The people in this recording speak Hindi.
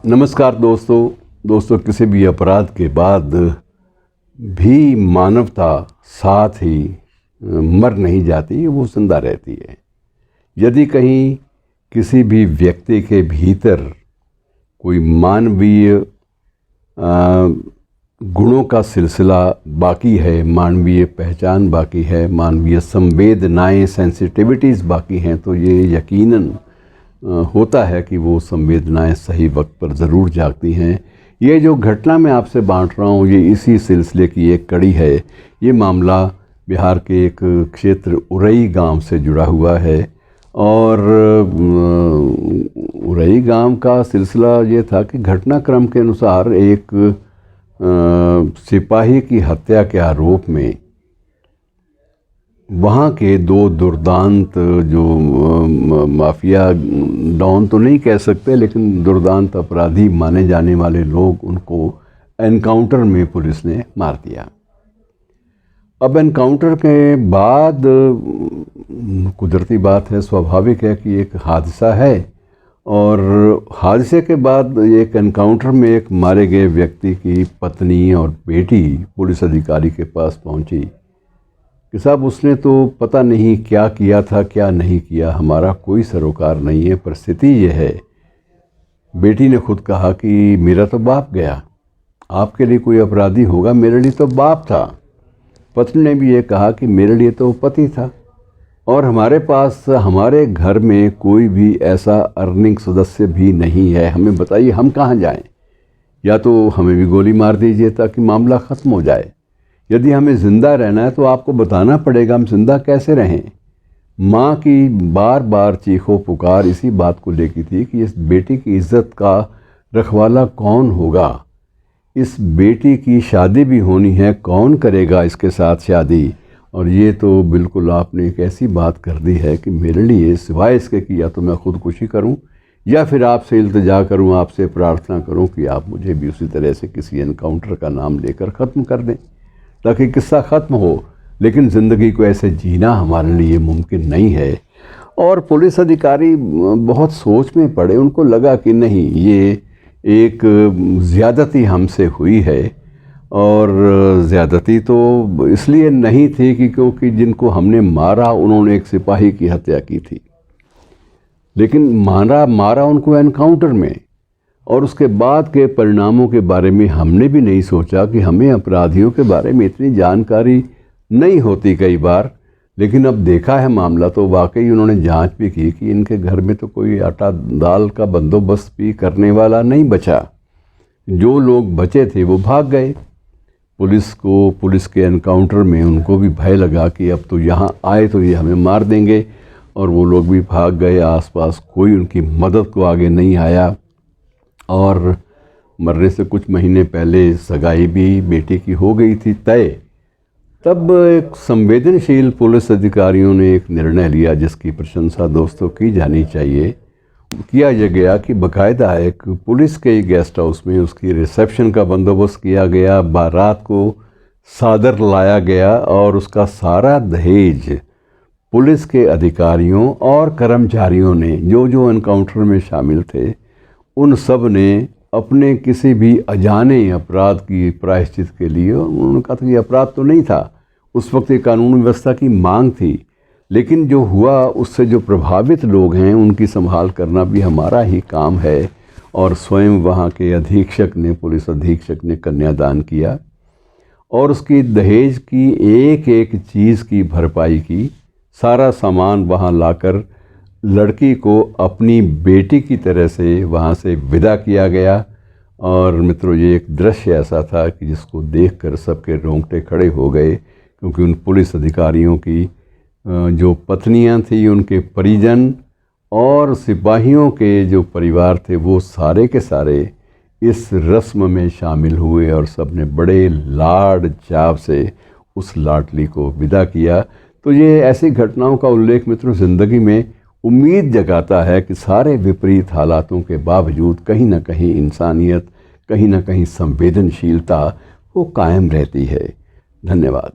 नमस्कार दोस्तों किसी भी अपराध के बाद भी मानवता साथ ही मर नहीं जाती, वो जिंदा रहती है। यदि कहीं किसी भी व्यक्ति के भीतर कोई मानवीय गुणों का सिलसिला बाकी है, मानवीय पहचान बाकी है, मानवीय संवेदनाएं, सेंसिटिविटीज़ बाकी हैं, तो ये यकीनन होता है कि वो संवेदनाएं सही वक्त पर ज़रूर जागती हैं। ये जो घटना मैं आपसे बांट रहा हूँ, ये इसी सिलसिले की एक कड़ी है। ये मामला बिहार के एक क्षेत्र उरई गांव से जुड़ा हुआ है और उरई गांव का सिलसिला ये था कि घटनाक्रम के अनुसार एक सिपाही की हत्या के आरोप में वहाँ के दो दुर्दांत, जो माफिया डॉन तो नहीं कह सकते, लेकिन दुर्दांत अपराधी माने जाने वाले लोग, उनको एनकाउंटर में पुलिस ने मार दिया। अब एनकाउंटर के बाद कुदरती बात है, स्वाभाविक है कि एक हादसा है, और हादसे के बाद एक एनकाउंटर में एक मारे गए व्यक्ति की पत्नी और बेटी पुलिस अधिकारी के पास पहुंची कि साहब उसने तो पता नहीं क्या किया था, क्या नहीं किया, हमारा कोई सरोकार नहीं है, परिस्थिति ये है। बेटी ने खुद कहा कि मेरा तो बाप गया, आपके लिए कोई अपराधी होगा, मेरे लिए तो बाप था। पत्नी ने भी ये कहा कि मेरे लिए तो पति था, और हमारे पास, हमारे घर में कोई भी ऐसा अर्निंग सदस्य भी नहीं है, हमें बताइए हम कहाँ जाएं? या तो हमें भी गोली मार दीजिए ताकि मामला ख़त्म हो जाए। यदि हमें ज़िंदा रहना है तो आपको बताना पड़ेगा हम ज़िंदा कैसे रहें। माँ की बार बार चीखों पुकार इसी बात को लेकर थी कि इस बेटी की इज़्ज़त का रखवाला कौन होगा, इस बेटी की शादी भी होनी है, कौन करेगा इसके साथ शादी। और ये तो बिल्कुल आपने एक ऐसी बात कर दी है कि मेरे लिए सिवाय इसके कि या तो मैं ख़ुदकुशी करूं या फिर आपसे इल्तिजा करूं, आपसे प्रार्थना करूं कि आप मुझे भी उसी तरह से किसी एनकाउंटर का नाम लेकर ख़त्म कर दें ताकि किस्सा ख़त्म हो। लेकिन ज़िंदगी को ऐसे जीना हमारे लिए मुमकिन नहीं है। और पुलिस अधिकारी बहुत सोच में पड़े, उनको लगा कि नहीं, ये एक ज़्यादती हमसे हुई है, और ज़्यादती तो इसलिए नहीं थी कि क्योंकि जिनको हमने मारा उन्होंने एक सिपाही की हत्या की थी, लेकिन मारा उनको एनकाउंटर में, और उसके बाद के परिणामों के बारे में हमने भी नहीं सोचा कि हमें अपराधियों के बारे में इतनी जानकारी नहीं होती कई बार। लेकिन अब देखा है मामला तो वाकई उन्होंने जांच भी की कि इनके घर में तो कोई आटा दाल का बंदोबस्त भी करने वाला नहीं बचा। जो लोग बचे थे वो भाग गए। पुलिस के एनकाउंटर में उनको भी भय लगा कि अब तो यहाँ आए तो ये हमें मार देंगे, और वो लोग भी भाग गए। आसपास कोई उनकी मदद को आगे नहीं आया, और मरने से कुछ महीने पहले सगाई भी बेटी की हो गई थी तय। तब एक संवेदनशील पुलिस अधिकारियों ने एक निर्णय लिया जिसकी प्रशंसा दोस्तों की जानी चाहिए। किया यह गया कि बाकायदा एक पुलिस के गेस्ट हाउस में उसकी रिसेप्शन का बंदोबस्त किया गया, बारात को सादर लाया गया, और उसका सारा दहेज पुलिस के अधिकारियों और कर्मचारियों ने, जो एनकाउंटर में शामिल थे, उन सब ने अपने किसी भी अजाने अपराध की प्रायश्चित के लिए, उन्होंने कहा था कि अपराध तो नहीं था, उस वक्त एक कानून व्यवस्था की मांग थी, लेकिन जो हुआ उससे जो प्रभावित लोग हैं उनकी संभाल करना भी हमारा ही काम है। और स्वयं वहाँ के अधीक्षक ने, पुलिस अधीक्षक ने कन्यादान किया, और उसकी दहेज की एक एक चीज़ की भरपाई की। सारा सामान वहाँ लाकर लड़की को अपनी बेटी की तरह से वहाँ से विदा किया गया। और मित्रों, ये एक दृश्य ऐसा था कि जिसको देखकर सबके रोंगटे खड़े हो गए, क्योंकि उन पुलिस अधिकारियों की जो पत्नियां थी, उनके परिजन और सिपाहियों के जो परिवार थे, वो सारे के सारे इस रस्म में शामिल हुए, और सब ने बड़े लाड चाव से उस लाडली को विदा किया। तो ये ऐसी घटनाओं का उल्लेख मित्रों ज़िंदगी में उम्मीद जगाता है कि सारे विपरीत हालातों के बावजूद कहीं ना कहीं इंसानियत, कहीं ना कहीं संवेदनशीलता वो कायम रहती है। धन्यवाद।